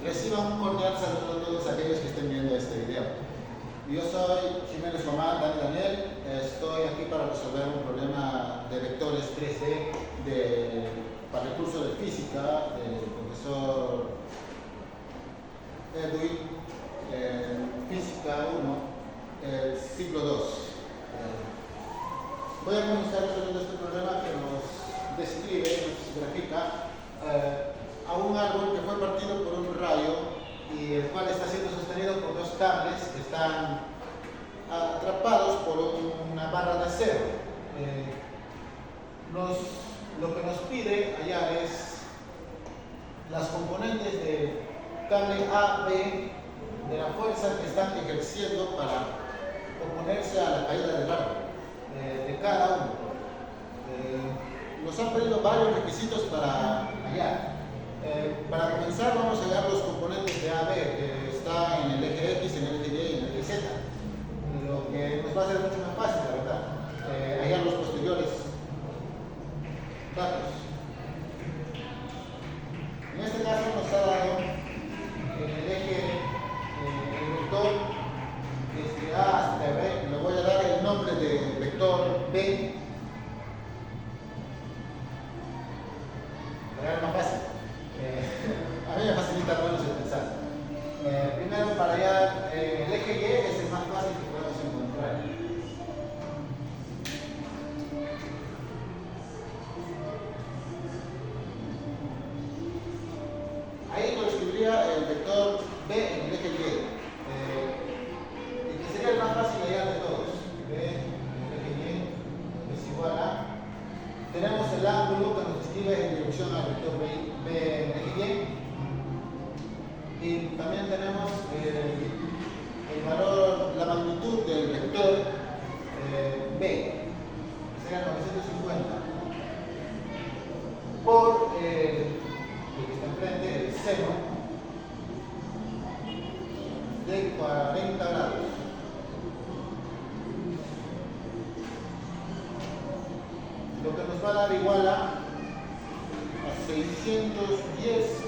Reciban un cordial saludo a todos aquellos que estén viendo este video. Yo soy Jiménez Román, Daniel. Estoy aquí para resolver un problema de vectores 3D para el curso de física del profesor Edwin, Física 1, el ciclo 2. Voy a comenzar resolviendo este problema que nos describe, nos grafica a un árbol que fue partido por un rayo y el cual está siendo sostenido por dos cables que están atrapados por una barra de acero. Lo que nos pide hallar es las componentes del cable A, B, de la fuerza que están ejerciendo para oponerse a la caída del árbol, de cada uno. Nos han pedido varios requisitos para hallar. Para comenzar vamos a hallar los componentes de AB que está en el eje X, en el eje Y y en el eje Z. Lo que nos va a hacer mucho más fácil, la verdad, hallar los posteriores datos. En este caso nos ha dado en el eje, el vector desde A hasta B. Le voy a dar el nombre de vector B para ver más fácil. A mí me facilita menos el pensar. Primero, para hallar el eje Y es el más fácil que podemos encontrar. Ahí lo escribiría el vector B en el eje Y, que sería el más fácil de hallar de todos. B en el eje Y es igual a. Tenemos el ángulo que nos describe en dirección al vector B en el eje Y. Y también tenemos el valor, la magnitud del vector B, que sería 950, por el que está enfrente, el seno de 40 grados. Lo que nos va a dar igual a 610,65.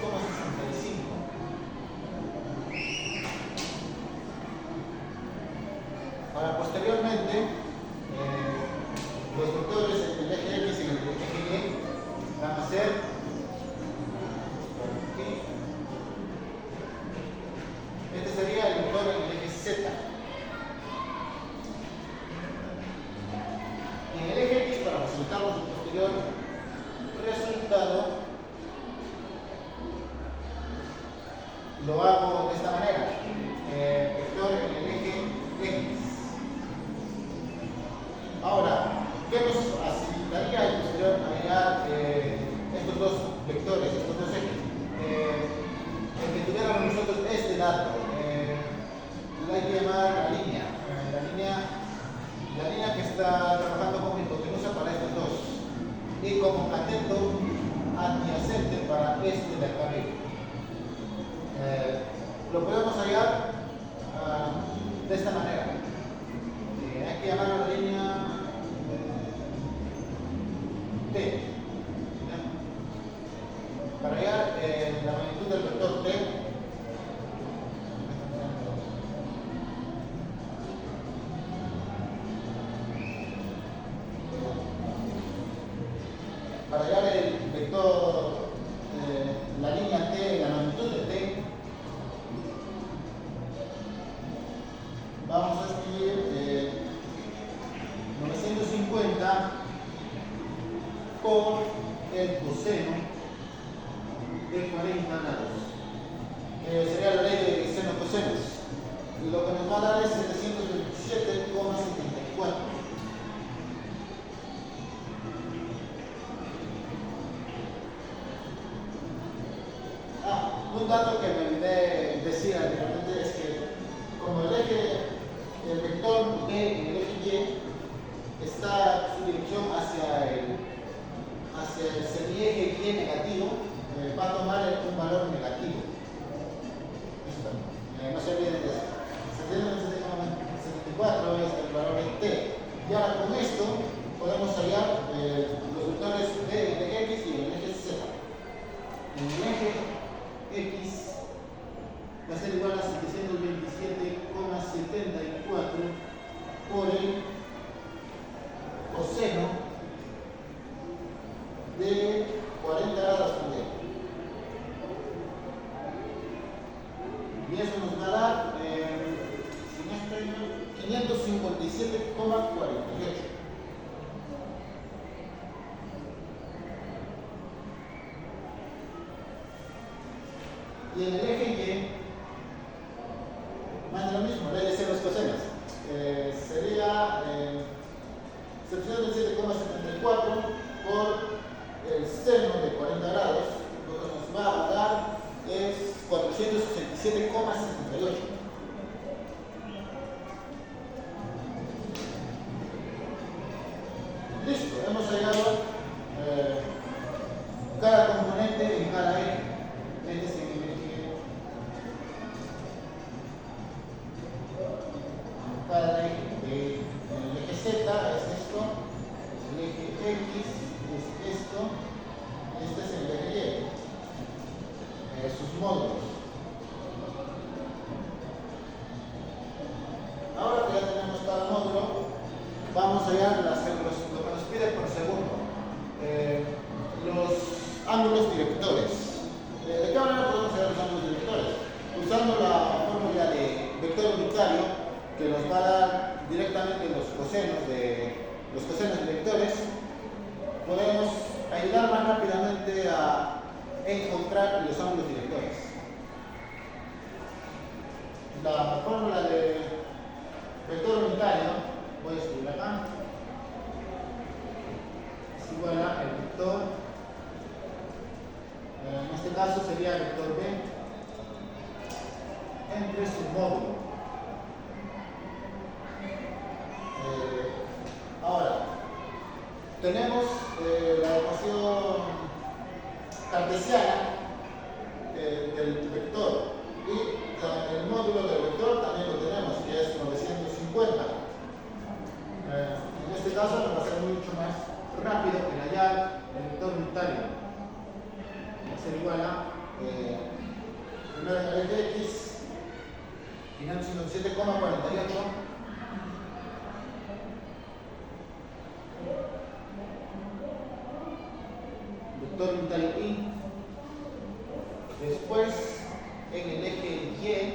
Para posteriormente, los vectores en el eje X y en el eje Y van a ser aquí. Este sería el vector en el eje Z. En el eje X, para facilitarnos el posterior resultado, lo hago de esta manera. Vector en el eje X. Ahora, ¿qué nos facilitaría el posterior hallar estos dos vectores, estos dos ejes? El que tuviéramos nosotros este dato, la hay que llamar la línea. La línea que está trabajando como hipotenusa para estos dos y como cateto adyacente para este de acá arriba. Lo podemos hallar de esta manera. Hay que llamar a la línea T. Para hallar la magnitud del vector T, para hallar el vector, la línea T, la magnitud de T, vamos a escribir 950 por el coseno de 40 grados, que sería la ley de seno cosenos. Lo que nos va a dar es 727,74. Un dato que me olvidé decir anteriormente es que como el vector B en el eje Y está su dirección hacia el semieje Y negativo, va a tomar un valor negativo. No se olviden de eso. 774 es el valor de T. Y ahora con esto podemos hallar los vectores B en el eje X y en el eje Z. En el eje X va a ser igual a 727,74 por el coseno de 40 grados también. Y eso nos va a dar, si no estoy mal, 557,48. Y en el eje Y, más de lo mismo, ley de ceros cosenos. Sería 707,74 por el seno de 40 grados, lo que nos va a dar es 467,68. Listo, hemos hallado cada componente en cada eje. Este es el eje. Cada eje. El eje Z es esto, el eje X es esto, este es el eje Y. Sus módulos. Ahora que ya tenemos cada módulo, vamos a hallar lo que nos pide por segundo. Los ángulos directores. ¿De qué manera podemos hallar los ángulos directores? Usando la fórmula de vector unitario que nos va a dar directamente los cosenos vectores, podemos ayudar más rápidamente a encontrar los ángulos directores. La fórmula de vector unitario, voy a escribir acá, es igual a el vector, en este caso sería el vector B, entre su módulo. Ahora, tenemos la ecuación cartesiana del vector y el módulo del vector también lo tenemos, que es 950. En este caso nos va a ser mucho más rápido que hallar el vector unitario. Va a ser igual a primero en el eje X 557,48 vector unitario I. Después en el eje Y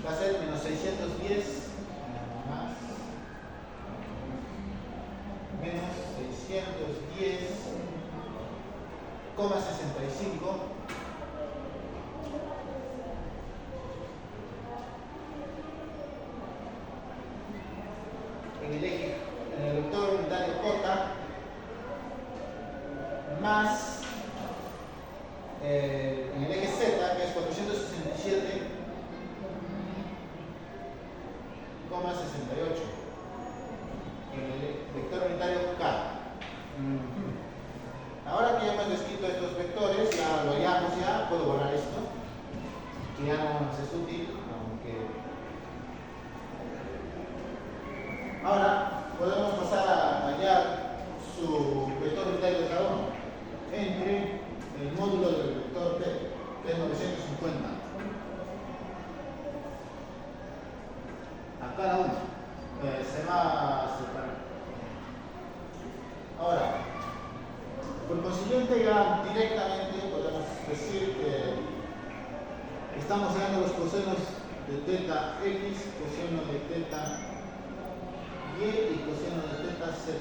va a ser menos 610 más menos 610,65 en el vector unitario J más en el eje Z, que es 467,68 en el vector unitario K. Ahora que ya hemos descrito estos vectores, ya lo hallamos, ya puedo borrar esto, que ya no nos es útil, aunque ahora podemos pasar a hallar su vector unitario de cada uno entre el módulo del vector P, que es 950. A cada uno se va a separar. Ahora, por consiguiente, ya directamente podemos decir que estamos hallando los cosenos de teta X, coseno de teta Y y coseno de teta Z.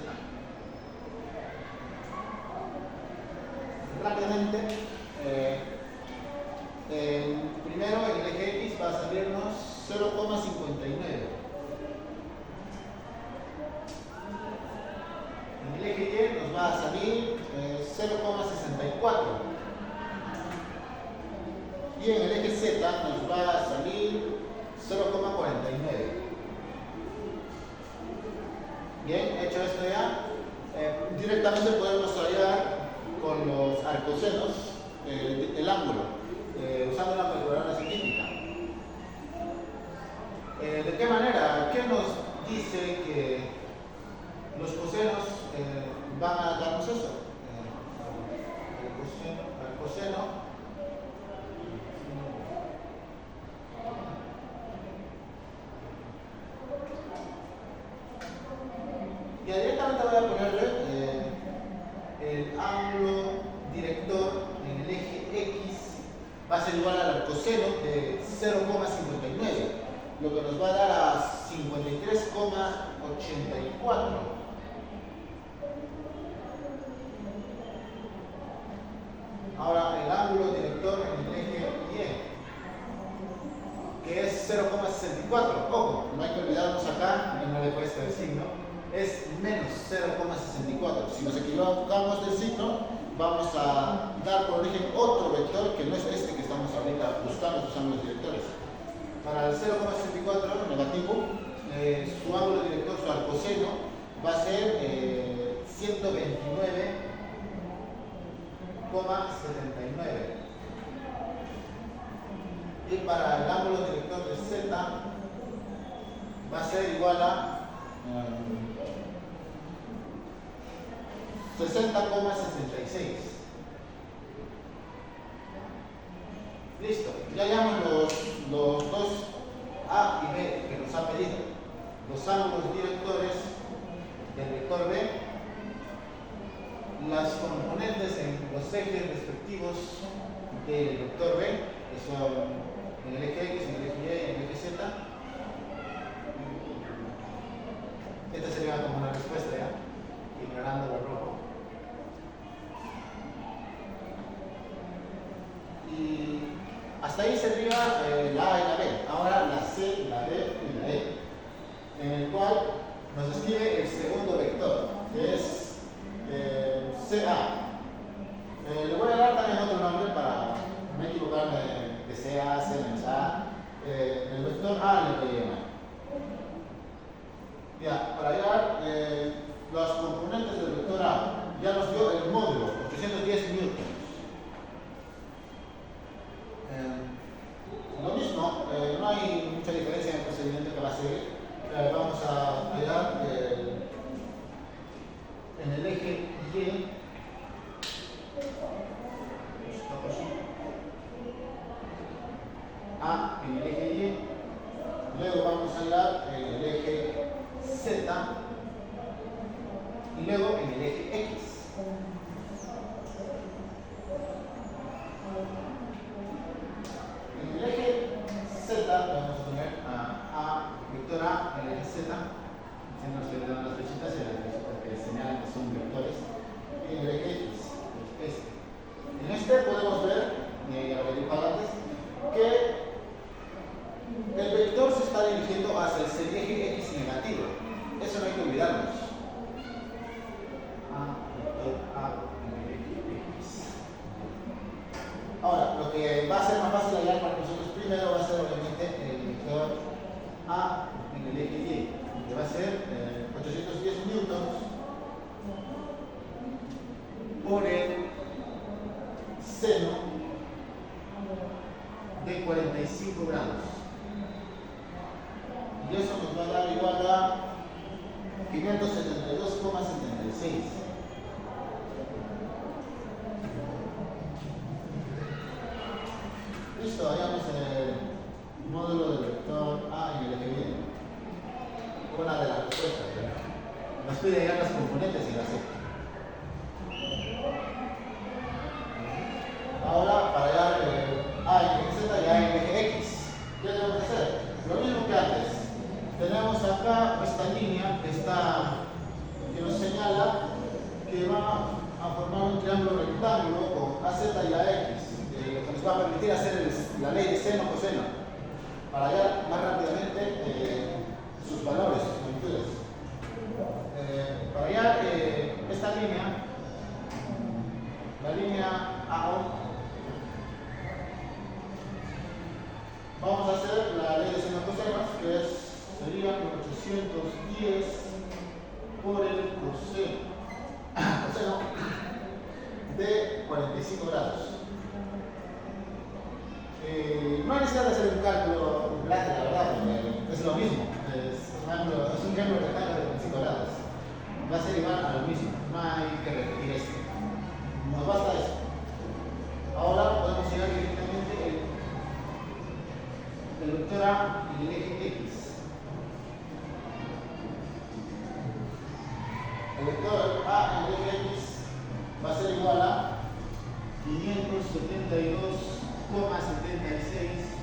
Rápidamente, primero el eje X va a salirnos 0,59. En el eje Y nos va a salir 0,64. Y en el eje Z nos va a salir 0,49. Bien, hecho esto ya, directamente podemos hallar con los arcosenos el ángulo, usando la calculadora científica. ¿De qué manera? ¿Qué nos dice que los cosenos van a darnos eso? El coseno va a ser igual al coseno de 0,59, lo que nos va a dar a 53,84. Ahora el ángulo director en el eje Y, que es 0,64. Ojo, no hay que olvidarnos acá, no le puesto el signo, es menos 0,64. Si nos equivocamos del signo, vamos a dar por origen otro vector que no es este que estamos ahorita buscando, sus ángulos directores. Para el 0,64 negativo, su ángulo director, su arcoseno, va a ser 129,79. Y para el ángulo director de Z va a ser igual a 60,66. Listo, ya hallamos los dos A y B que nos ha pedido. Los ángulos directores del vector B, las componentes en los ejes respectivos del vector B, que son en el eje X, en el eje Y y en el eje Z. Esta sería como una respuesta, ¿ya? Ignorando lo rojo. Y hasta ahí sería la A y la B. Ahora la C, la D y la E, en el cual nos describe el segundo vector, que es CA. Le voy a dar también otro nombre para no equivocarme de CA, C menos A. El vector A le voy a llamar. Ya, para hallar los componentes del vector A, ya nos dio el módulo, 810 newtons. Lo mismo, no hay mucha diferencia en el procedimiento que va a seguir. Vamos a hallar en el eje Y, A en el eje Y, luego vamos a hallar en el eje Z y luego en el eje X. En el eje Z vamos a poner a vector A en el eje Z, siempre nos quedan las flechitas y las flechitas que señalan que son vectores, y en el eje X, este. En este podemos ver, ya lo dije antes, que el vector se está dirigiendo hacia el eje X negativo. Eso no hay que olvidarnos. Vector A en el eje X. Ahora, lo que va a ser más fácil hallar para nosotros primero va a ser obviamente el vector A en el eje Y, que va a ser 810 newtons por el seno de 45 grados. Y eso nos va a dar igual a 572,76. Listo, hallamos el módulo del vector A en el eje Y. Una de las respuestas, ¿verdad? Nos pide hallar las componentes y las C. Ahora, para hallar A en el eje Z y A en el eje X, ¿qué tenemos que hacer? Lo mismo que antes. Tenemos acá esta línea que nos señala que va a formar un triángulo rectángulo con AZ y AX, lo que nos va a permitir hacer la ley de seno-coseno para hallar más rápidamente sus valores, sus magnitudes. Para hallar esta línea, la línea AO, vamos a hacer la ley de seno-coseno, que sería 810 por el coseno de 45 grados. No hay necesidad de hacer un cálculo grande, la verdad, es lo mismo. Es un ángulo rectángulo de 45 grados. Va a ser igual a lo mismo, no hay que repetir esto. Nos basta eso. Ahora podemos llegar directamente el vector A y el eje X. El vector A en el eje X va a ser igual a 572,76 76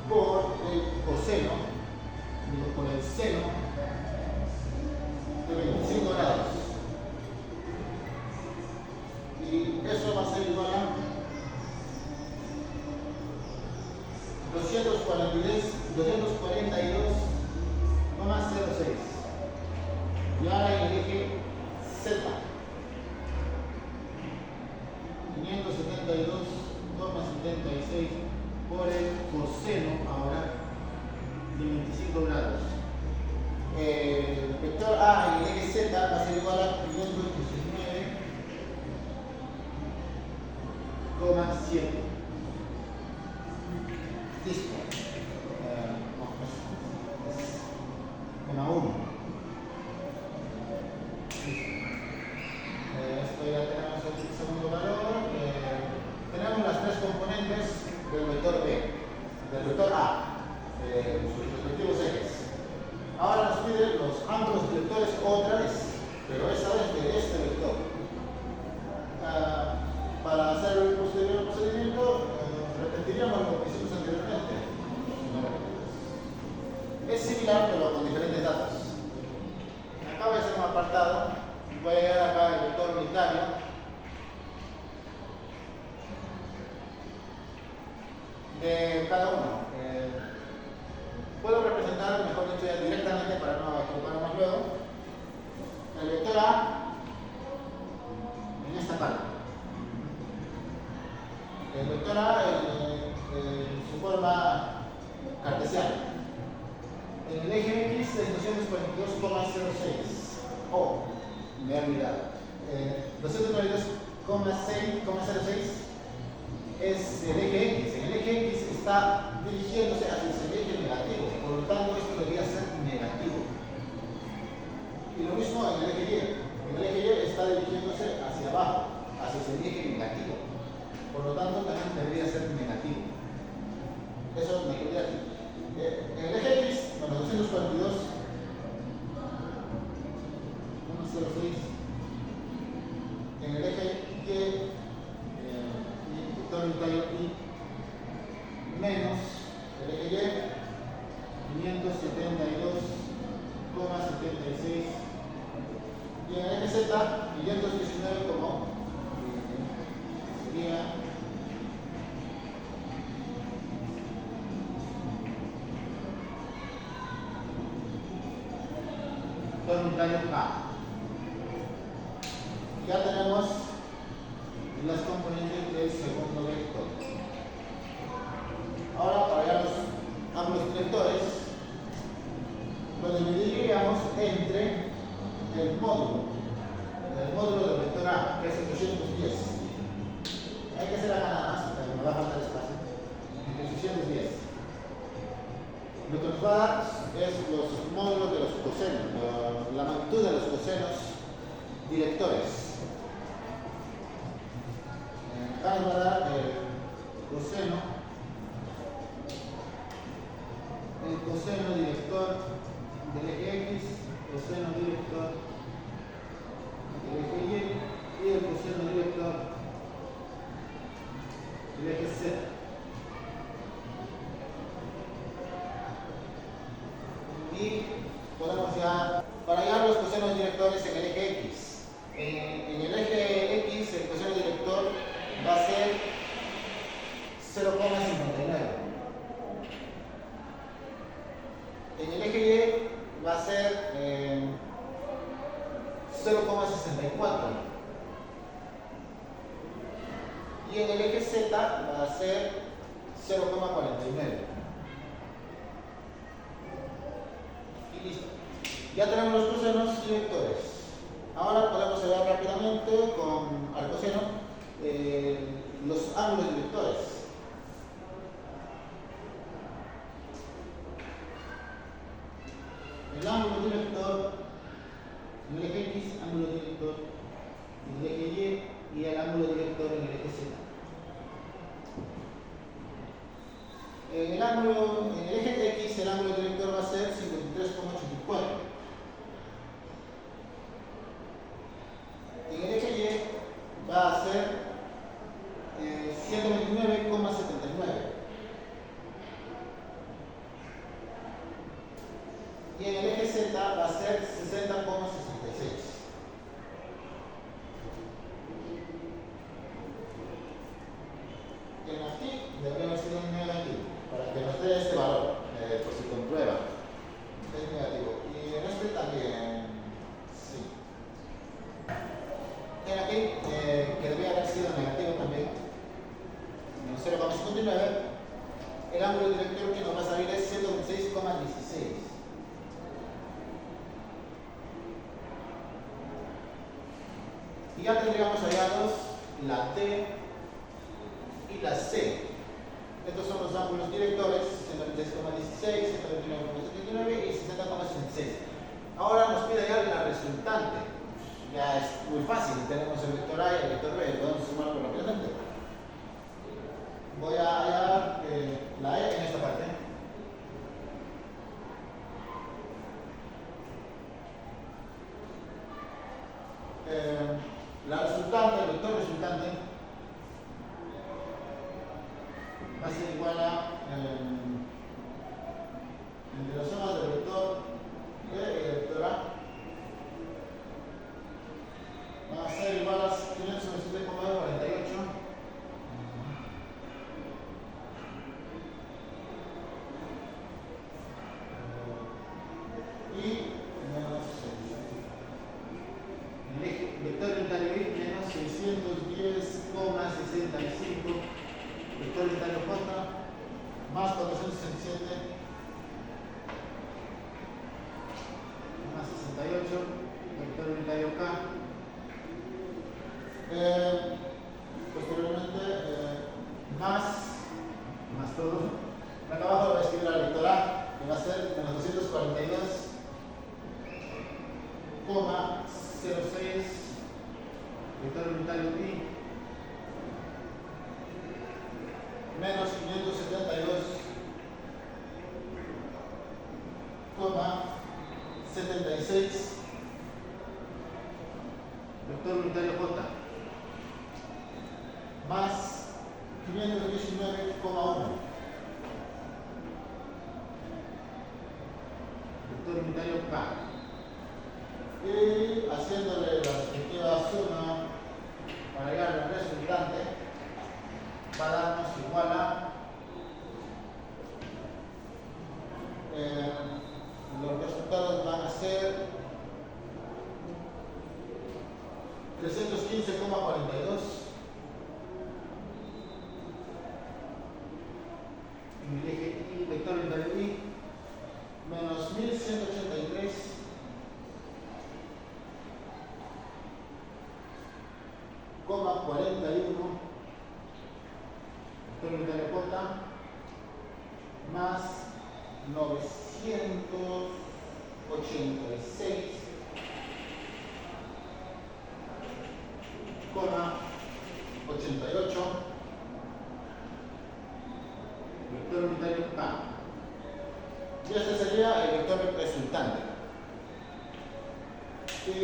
por el coseno, por el seno de 25 grados. Y eso va a ser igual a 242,06. Y ahora en el eje Z, 572,76 por el coseno ahora de 25 grados. El vector A en el eje Z va a ser igual a 519,7. Listo. Coma 1. Esto ya tenemos el segundo valor. Tenemos las tres componentes del vector B, del vector A, sus respectivos ejes. Ahora nos piden los ángulos directores otra vez, pero esta vez de este vector. Para hacer el posterior procedimiento, repetiríamos lo que hicimos anteriormente. Es similar, pero con diferentes datos. Acá voy a hacer un apartado. Voy a llegar acá el vector unitario. De cada uno. Puedo representar, mejor dicho, ya directamente para no equivocarnos luego. El vector A en esta parte. El vector A en su forma cartesiana. En el eje X, la situación es 42,06. Oh, me he olvidado. 292,06 es el eje X. En el eje X está dirigiéndose hacia el eje negativo. Por lo tanto, esto debería ser negativo. Y lo mismo en el eje Y. En el eje Y está dirigiéndose hacia abajo, hacia el eje negativo. Por lo tanto, también debería ser negativo. Eso me quería aquí. En el eje X, bueno, 242,06. En el eje Y, vector unitario Y menos el eje Y, 572,76. Y en el eje Z, 519,1. Sería vector unitario A. Ya tenemos las componentes del segundo vector. Ahora, para hallar los ángulos directores, lo dividiríamos entre el módulo del vector A, que es el 810. Hay que hacer acá nada más, porque me va a faltar espacio. Entre 810. Lo que nos va a dar es los módulos de los cosenos, la magnitud de los cosenos directores. Acá nos va a dar el coseno director del eje X, coseno director del eje Y y el coseno director del eje Z. Y podemos ya, para hallar los cosenos directores en el eje X. En el eje X, el coseno director va a ser 0,59. En el eje Y va a ser 0,64. Y en el eje Z va a ser 0,49. Y listo. Ya tenemos los cosenos directores. Ahora podemos hallar rápidamente con al coseno los ángulos directores. El ángulo director en el eje X, ángulo director en el eje Y el ángulo director en el eje Z. En el eje X, el ángulo director va a ser 53,84. En el eje Y va a ser 129,79. va a ser 60,66. Aquí debería haber sido un negativo para que nos dé este valor, por si comprueba. Es negativo. Y en este también, sí. Aquí, que debía haber sido negativo también, en 0,59, el ángulo director que nos va a salir es 126,16. Y ya tendríamos hallados la D y la C. Estos son los ángulos directores, 126,16, 129,79 y 60,66. Ahora nos pide hallar la resultante. Ya es muy fácil, tenemos el vector A y el vector B, podemos sumarlo rápidamente. Voy a hallar la E en esta parte. La resultante, el vector resultante va a ser igual a entre las sumas del vector B y el vector A va a ser igual a 597,48 y menos el eje vector unitario Y menos 610,65 vector unitario J más 467 más 68 vector unitario K. Posteriormente más todo. Acá abajo voy a escribir la vector A, que va a ser menos 242,06 vector unitario I menos 572,76 vector unitario J más 519,1 vector unitario K. Y haciéndole la respectiva suma para llegar al resultante, va a darnos igual a los resultados van a ser 315,42 en el eje Y, vector unitario I menos 1183 41 vector unitario J más 986,88 vector unitario K. Y este sería el vector resultante. Y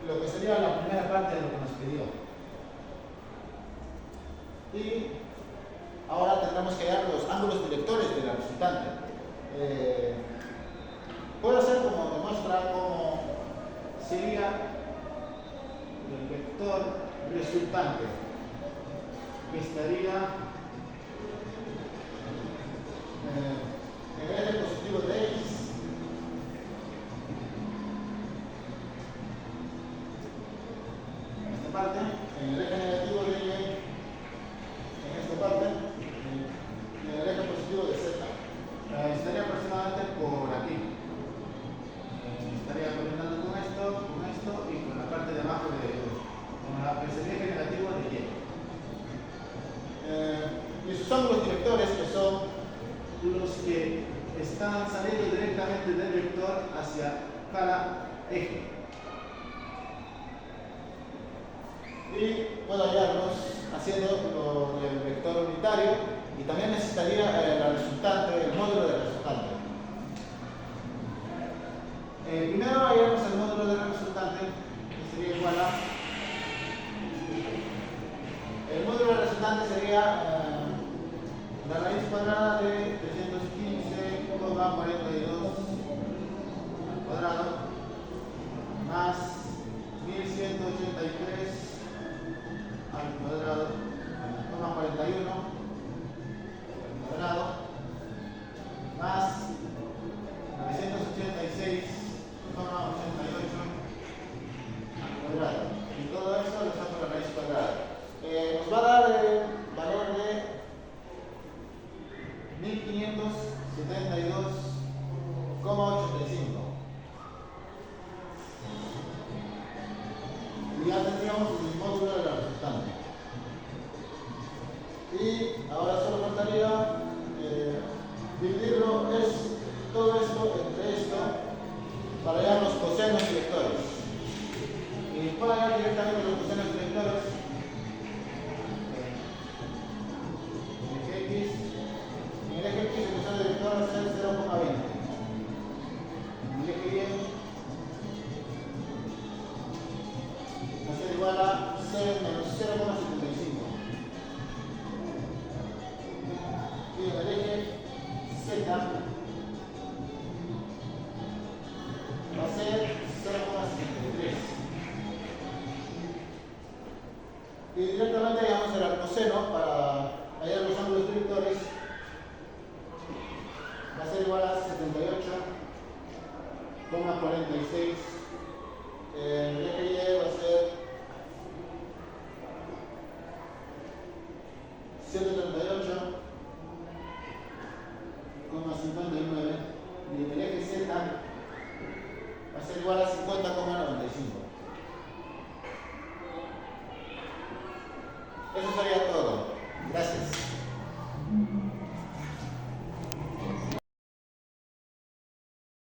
lo que sería la primera parte de lo que nos pidió. Y ahora tendremos que hallar los ángulos directores de la resultante. Puedo hacer como demuestra cómo sería el vector resultante, que estaría en el eje positivo de X en esta parte, en el eje negativo de Y en esta parte, y en el eje positivo de Z. Estaría aproximadamente por aquí. Estaría coordinando con esto y con la parte de abajo con el eje negativo de Y. Y sus ángulos directores, que son los que están saliendo directamente del vector hacia cada eje. Y puedo hallarlos haciendo el vector unitario, y también necesitaría la resultante, el módulo de resultante. Primero hallamos el módulo de resultante, que sería igual a el módulo de resultante sería la raíz cuadrada de 315,42 al cuadrado 1572,85. Y ya tendríamos el módulo de la resultante. Y ahora solo faltaría dividirlo todo esto entre esto para hallar los cosenos y vectores. Y para hallar directamente los cosenos y vectores, en el eje X el coseno de vector va a ser 0,20. En el eje Y va a ser igual a menos 0,75. Y en el eje Z va a ser 0,73. Y directamente hallamos el coseno para hallar los ángulos directores. Va a ser igual a 78,46. El eje Y va a ser 138,59 y el